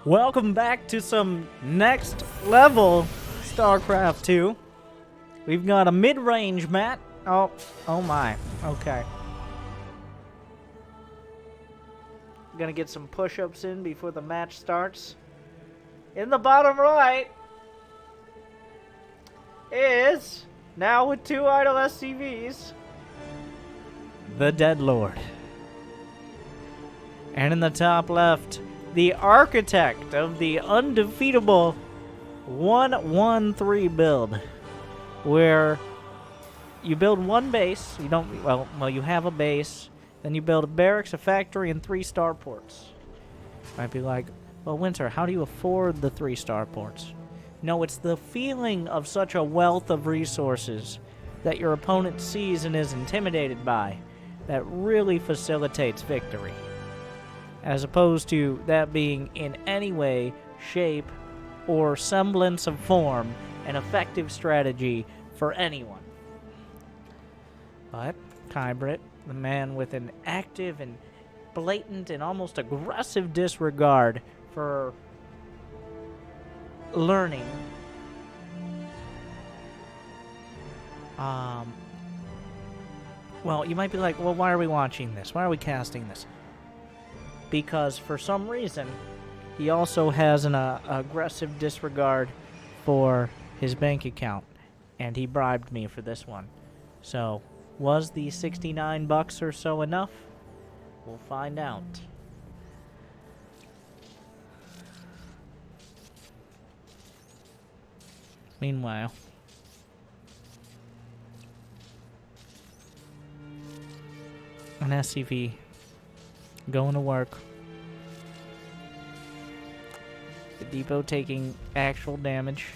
Welcome back to some next level StarCraft 2. We've got a mid-range map. Oh my. Okay. Gonna get some push-ups in before the match starts. In the bottom right is, now with 2 idle SCVs, the Deadlord. And in the top left, the architect of the undefeatable 1-1-3 build, where you build one base. You don't, well, you have a base, then you build a barracks, a factory, and 3 starports. Might be like, well, Winter, how do you afford the 3 starports? No, it's the feeling of such a wealth of resources that your opponent sees and is intimidated by that really facilitates victory, as opposed to that being in any way, shape, or semblance of form an effective strategy for anyone. But Kybrit, the man with an active and blatant and almost aggressive disregard for learning, well, you might be like, well, why are we watching this? Why are we casting this? Because for some reason, he also has an aggressive disregard for his bank account, and he bribed me for this one. So, was the $69 or so enough? We'll find out. Meanwhile, an SCV going to work. The depot taking actual damage.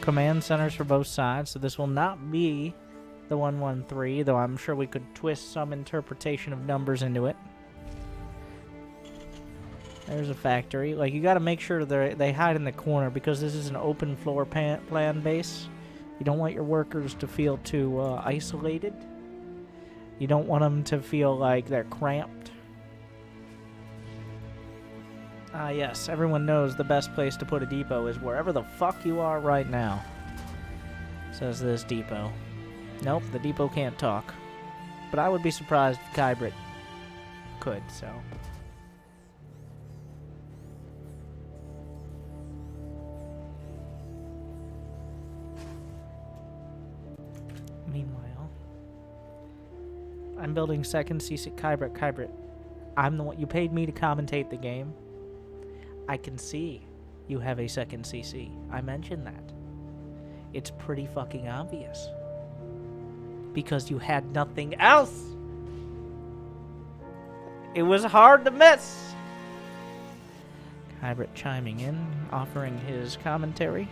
Command centers for both sides, so this will not be the 1-1-3, though I'm sure we could twist some interpretation of numbers into it. There's a factory. Like, you gotta make sure they hide in the corner, because this is an open floor plan base. You don't want your workers to feel too isolated. You don't want them to feel like they're cramped. Ah, yes, everyone knows the best place to put a depot is wherever the fuck you are right now, says this depot. Nope, the depot can't talk. But I would be surprised if Kybrit could, so. Meanwhile, I'm building second CC. Kybrit, I'm the one. You paid me to commentate the game. I can see you have a second CC. I mentioned that. It's pretty fucking obvious. Because you had nothing else. It was hard to miss. Kybrit chiming in, offering his commentary.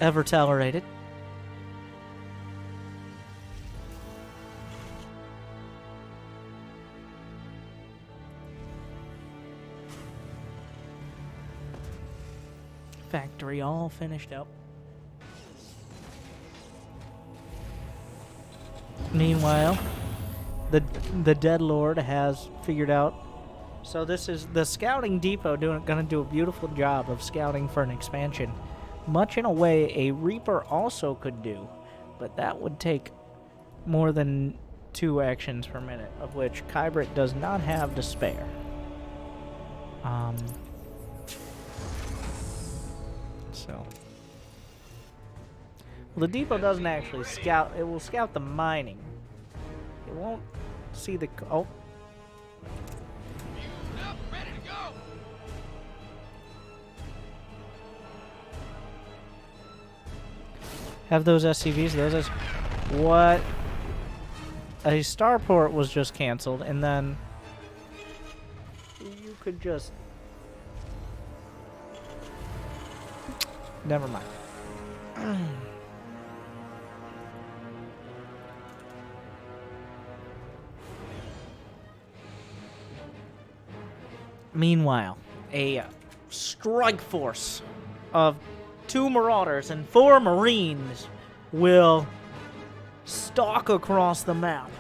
Ever tolerated. Factory all finished up. Meanwhile, the Deadlord has figured out. So this is the scouting depot gonna do a beautiful job of scouting for an expansion, much in a way a Reaper also could do, but that would take more than 2 actions per minute, of which Kybrit does not have to spare. So, well, the depot doesn't actually scout. It will scout the mining. It won't see the. Oh. Ready to go. Have those SCVs. What? A starport was just canceled, and then you could just. Never mind. Meanwhile, a strike force of 2 Marauders and 4 Marines will stalk across the map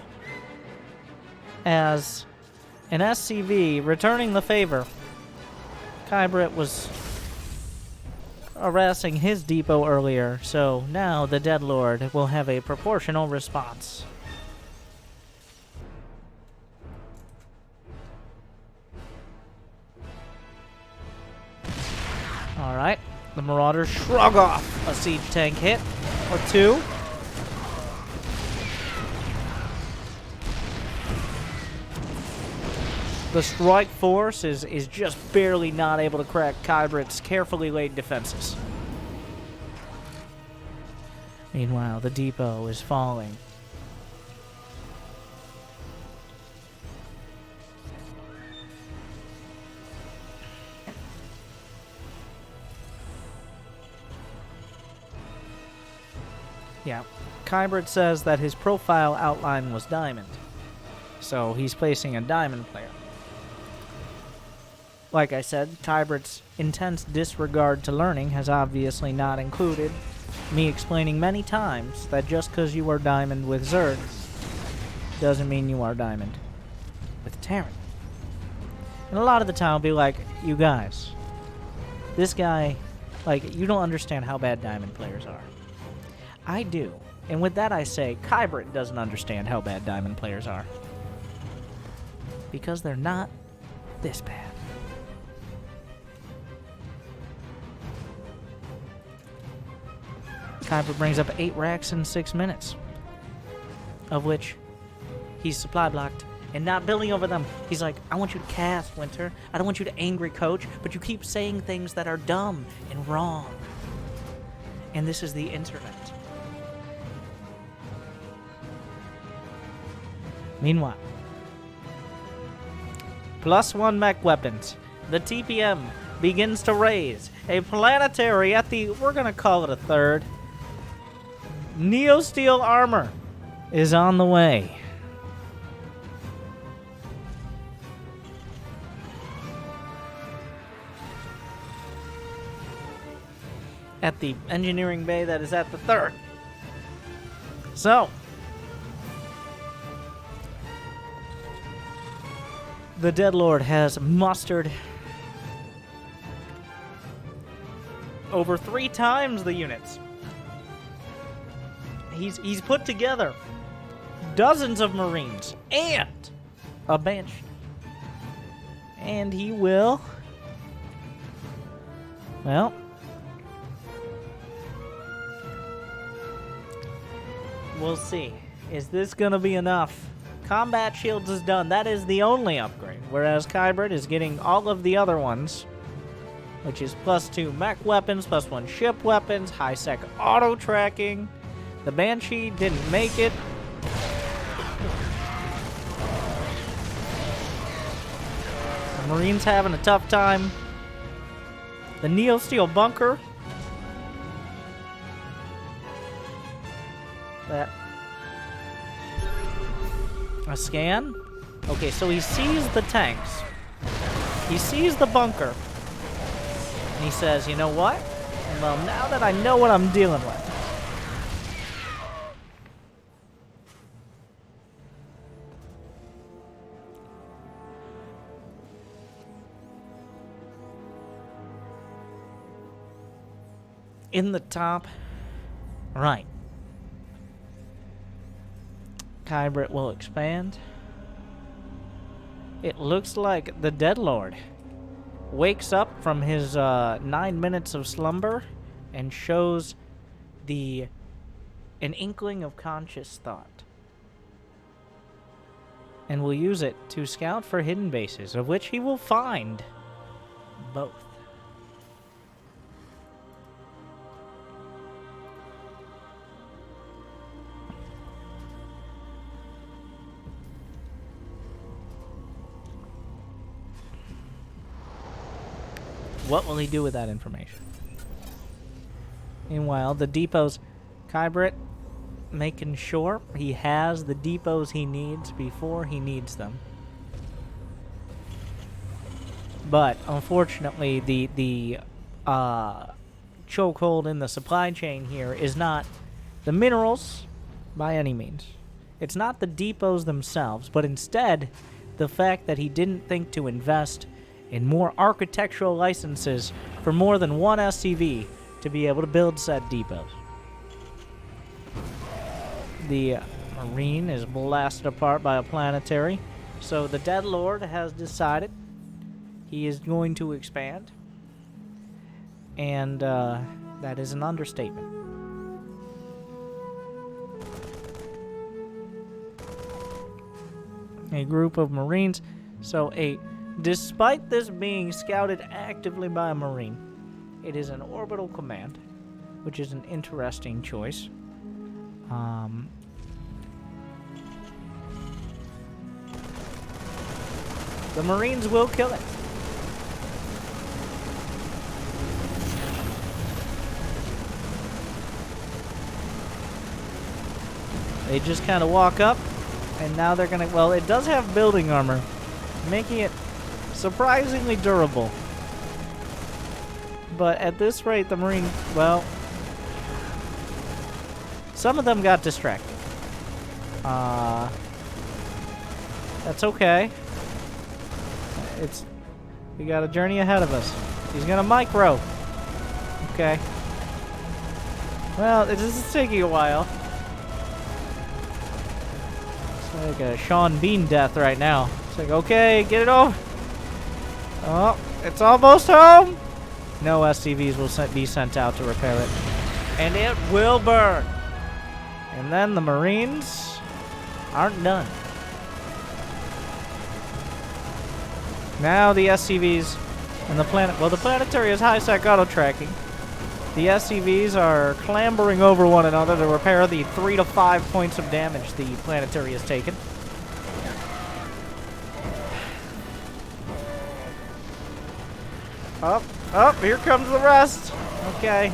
as an SCV returning the favor. Kybrit was harassing his depot earlier, so now the Deadlord will have a proportional response. Alright, the Marauders shrug off a siege tank hit or two. The strike force is just barely not able to crack Kybrit's carefully laid defenses. Meanwhile, the depot is falling. Yeah, Kybrit says that his profile outline was diamond, so he's placing a diamond player. Like I said, Kybrit's intense disregard to learning has obviously not included me explaining many times that just because you are diamond with Zerg doesn't mean you are diamond with TERRAN. And a lot of the time I'll be like, you guys, this guy, like, you don't understand how bad diamond players are. I do. And with that I say, Kybrit doesn't understand how bad diamond players are. Because they're not this bad. Kybrit brings up 8 racks in 6 minutes, of which he's supply blocked and not building over them. He's like, I want you to cast, Winter. I don't want you to angry coach, but you keep saying things that are dumb and wrong. And this is the internet. Meanwhile, +1 mech weapons. The TPM begins to raise a planetary at the, we're going to call it a third. Neo-steel armor is on the way. At the engineering bay that is at the third. So, the Deadlord has mustered over 3 times the units. He's put together dozens of Marines and a Banshee. And he will, well, we'll see. Is this going to be enough? Combat shields is done. That is the only upgrade. Whereas Kybrit is getting all of the other ones, which is +2 mech weapons, +1 ship weapons, high-sec auto-tracking. The Banshee didn't make it. The Marines having a tough time. The Neo-Steel bunker. That. A scan. Okay, so he sees the tanks. He sees the bunker. And he says, you know what? Well, now that I know what I'm dealing with. In the top right, Kybrit will expand. It looks like the Deadlord wakes up from his 9 minutes of slumber and shows an inkling of conscious thought, and will use it to scout for hidden bases, of which he will find both. What will he do with that information? Meanwhile, the depots, Kybrit making sure he has the depots he needs before he needs them. But unfortunately, the chokehold in the supply chain here is not the minerals by any means. It's not the depots themselves, but instead the fact that he didn't think to invest in more architectural licenses for more than one SCV to be able to build said depots. The Marine is blasted apart by a planetary, so the Deadlord has decided he is going to expand, and that is an understatement. A group of Marines, despite this being scouted actively by a Marine, it is an orbital command, which is an interesting choice. The Marines will kill it. They just kind of walk up, and now they're gonna, well, it does have building armor, making it surprisingly durable. But at this rate, the Marine, well, some of them got distracted. That's okay. We got a journey ahead of us. He's gonna micro. Okay. Well, this is taking a while. It's like a Sean Bean death right now. It's like, okay, get it over. Oh, it's almost home. No SCVs will be sent out to repair it. And it will burn. And then the Marines aren't done. Now the SCVs and the the planetary is high-sec auto-tracking. The SCVs are clambering over one another to repair the 3 to 5 points of damage the planetary has taken. Up, here comes the rest. Okay.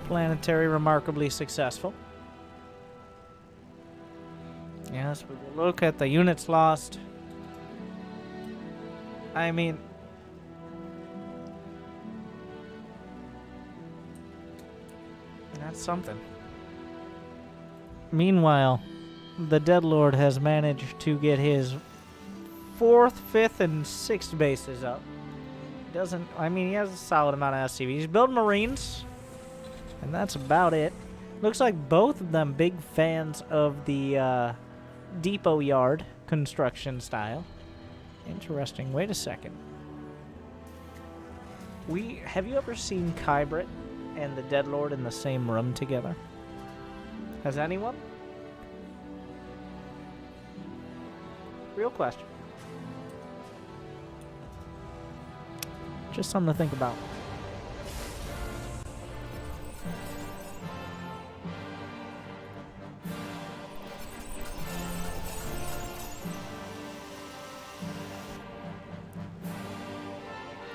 Planetary remarkably successful. Yes, we will look at the units lost. I mean, that's something. Meanwhile, the Deadlord has managed to get his 4th, 5th, and 6th bases up. He has a solid amount of SCVs. He's building Marines. And that's about it. Looks like both of them big fans of the depot yard construction style. Interesting. Wait a second. Have you ever seen Kybrit and the Deadlord in the same room together? Has anyone? Real question. Just something to think about.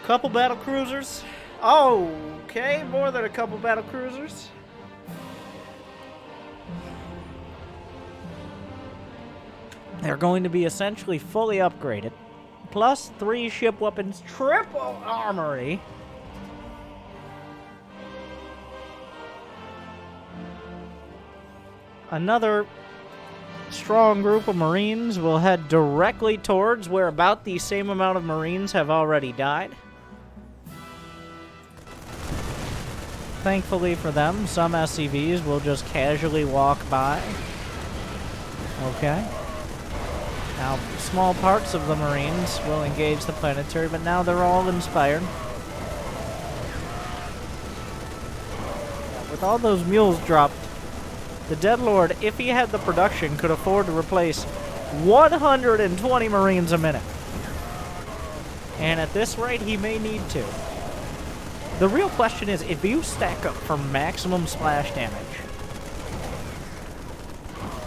Couple Battlecruisers. Oh, okay, more than a couple Battlecruisers. They're going to be essentially fully upgraded. Plus 3 ship weapons, triple armory. Another strong group of Marines will head directly towards where about the same amount of Marines have already died. Thankfully for them, some SCVs will just casually walk by. Okay. Now, small parts of the Marines will engage the planetary, but now they're all inspired. With all those mules dropped, the Deadlord, if he had the production, could afford to replace 120 Marines a minute. And at this rate, he may need to. The real question is, if you stack up for maximum splash damage,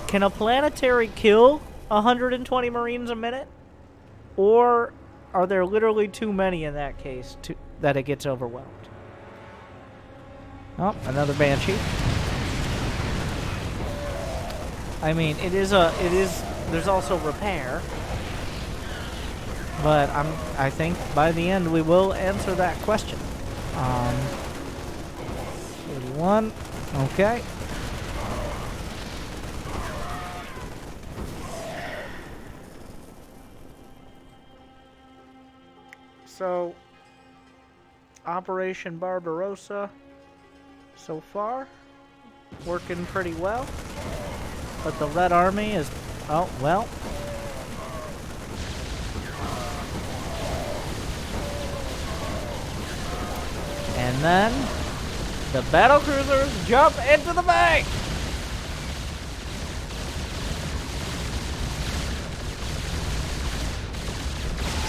can a planetary kill 120 Marines a minute? Or are there literally too many in that case that it gets overwhelmed? Oh, another Banshee. I mean, it is There's also repair. But I think by the end we will answer that question. 31. Okay. So, Operation Barbarossa, so far, working pretty well. But the Red Army is, oh, well. And then, the Battlecruisers jump into the bay!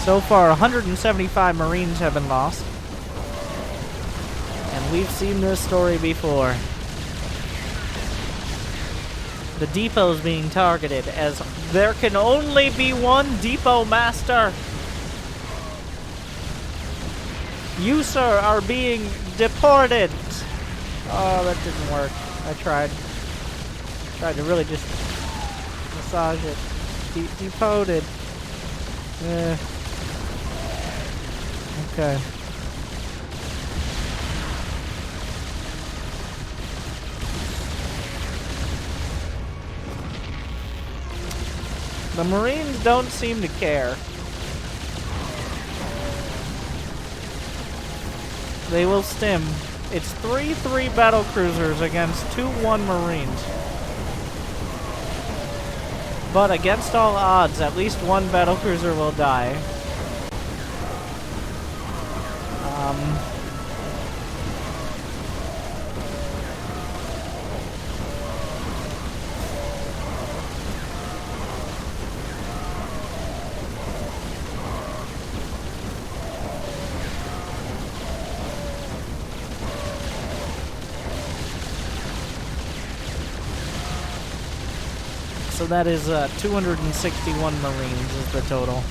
So far, 175 Marines have been lost. And we've seen this story before. The depot's being targeted as there can only be one depot master. You, sir, are being deported. Oh, that didn't work. I tried. Tried to really just massage it. Deported. Okay. The Marines don't seem to care. They will stim. It's 3-3 Battlecruisers against 2-1 Marines. But against all odds, at least one Battlecruiser will die. So that is 261 Marines is the total.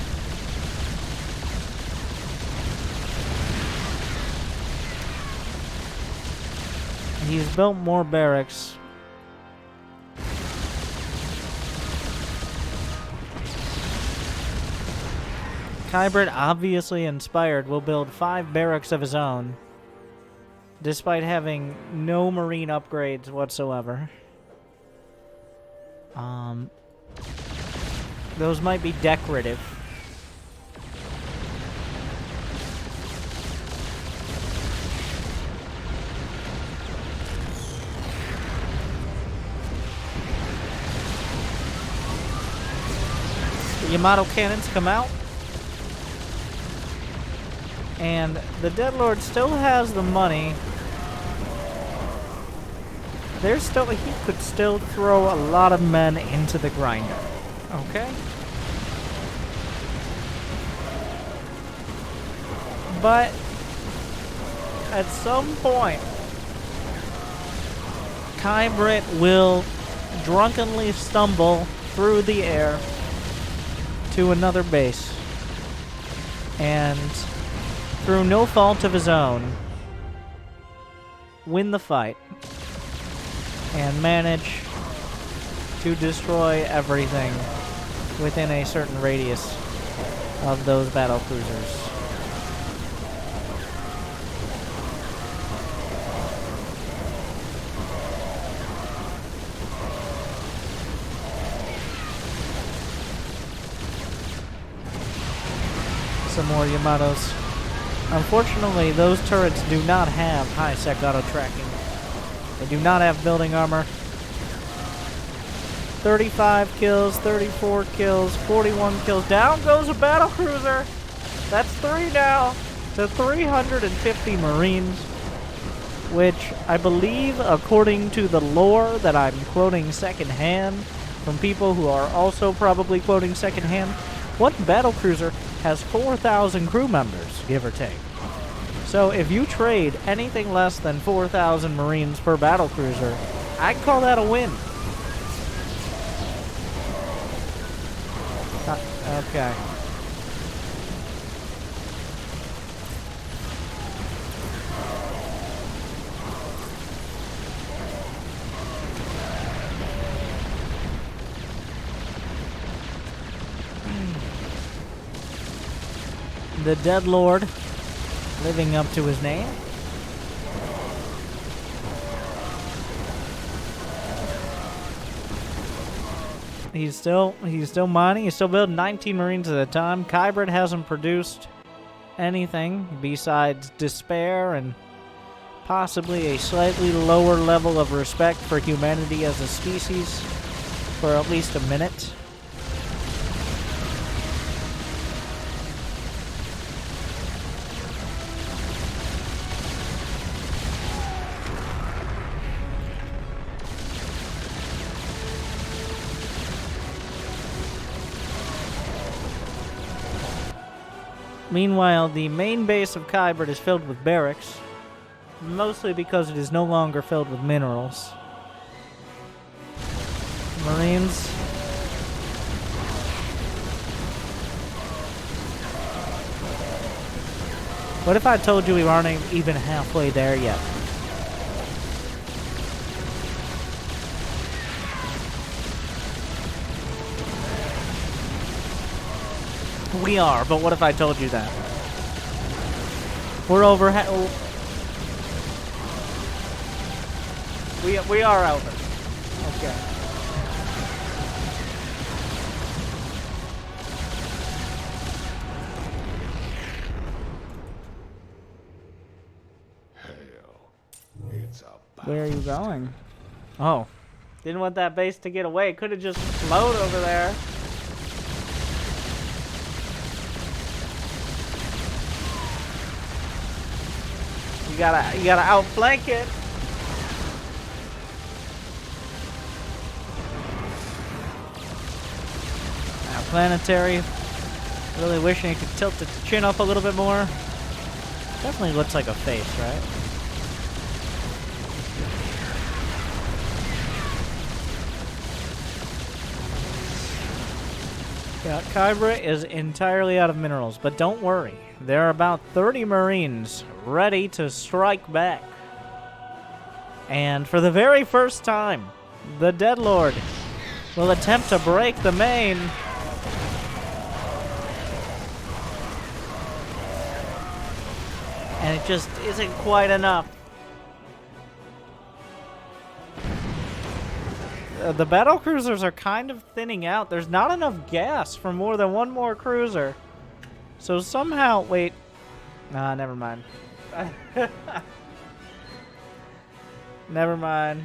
He's built more barracks. Kybrit, obviously inspired, will build 5 barracks of his own, despite having no Marine upgrades whatsoever. Those might be decorative. The Yamato cannons come out. And the Deadlord still has the money. He could still throw a lot of men into the grinder. Okay? But at some point, Kybrit will drunkenly stumble through the air to another base. And through no fault of his own, win the fight. And manage to destroy everything within a certain radius of those Battlecruisers. Some more Yamatos. Unfortunately, those turrets do not have high-sec auto-tracking. They do not have building armor. 35 kills, 34 kills, 41 kills. Down goes a Battlecruiser. That's 3 now to 350 Marines, which I believe, according to the lore that I'm quoting secondhand from people who are also probably quoting secondhand, one Battlecruiser has 4,000 crew members, give or take. So if you trade anything less than 4,000 Marines per Battlecruiser, I'd call that a win. Okay. The Deadlord living up to his name. He's still mining. He's still building 19 Marines at a time. Kybrit hasn't produced anything besides despair and possibly a slightly lower level of respect for humanity as a species for at least a minute. Meanwhile, the main base of Kybrit is filled with barracks, mostly because it is no longer filled with minerals. Marines. What if I told you we aren't even halfway there yet? We are, but what if I told you that? We're over. We are over. Okay. Where are you going? Oh, didn't want that base to get away. Could have just flown over there. You gotta outflank it. Now, Planetary. Really wishing it could tilt its chin up a little bit more. Definitely looks like a face, right? Yeah, Kybrit is entirely out of minerals, but don't worry. There are about 30 Marines ready to strike back. And for the very first time, the Deadlord will attempt to break the main. And it just isn't quite enough. The Battlecruisers are kind of thinning out. There's not enough gas for more than one more cruiser. So somehow, wait. Nah, never mind. Never mind.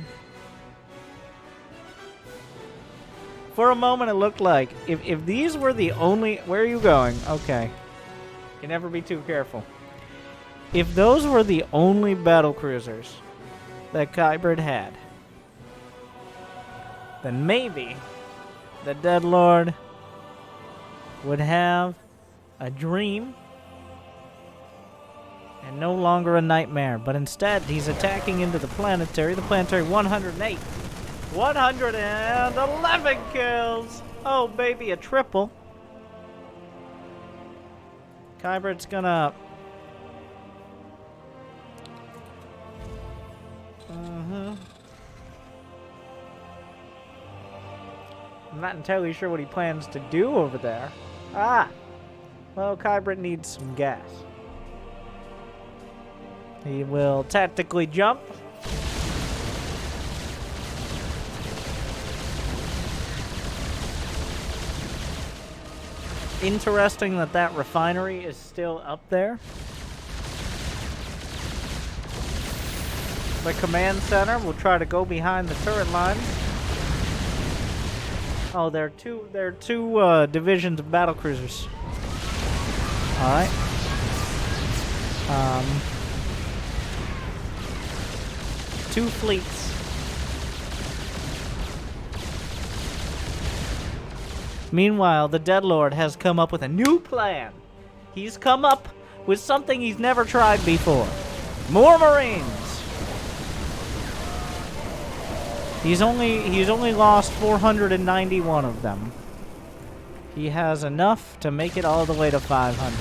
For a moment, it looked like if these were the only... Where are you going? Okay. You can never be too careful. If those were the only battlecruisers that Kybrit had, then maybe the Deadlord would have a dream and no longer a nightmare. But instead, he's attacking into the Planetary. The Planetary 108. 111 kills. Oh, baby, a triple. Kybrit's gonna... I'm not entirely sure what he plans to do over there. Ah! Well, Kybrit needs some gas. He will tactically jump. Interesting that that refinery is still up there. The command center will try to go behind the turret lines. Oh, there are two divisions of battlecruisers. All right. Two fleets. Meanwhile, the Deadlord has come up with a new plan. He's come up with something he's never tried before. More Marines. He's only lost 491 of them. He has enough to make it all the way to 500.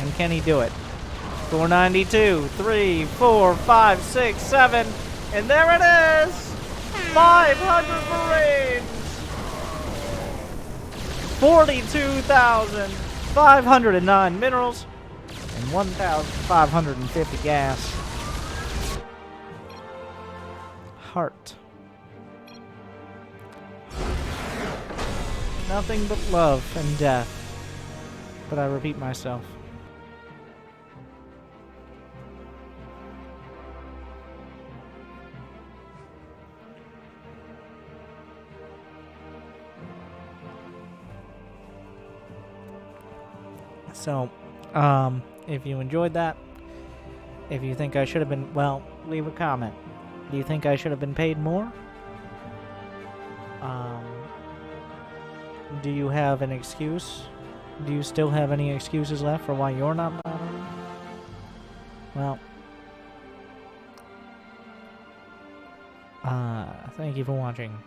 And can he do it? 492, 3, 4, 5, 6, 7, and there it is! 500 Marines! 42,509 minerals and 1,550 gas. Heart. Nothing but love and death. But I repeat myself. So, if you enjoyed that, if you think I should have been, well, leave a comment. Do you think I should have been paid more? Do you have an excuse? Do you still have any excuses left for why you're not bothering? Well, thank you for watching.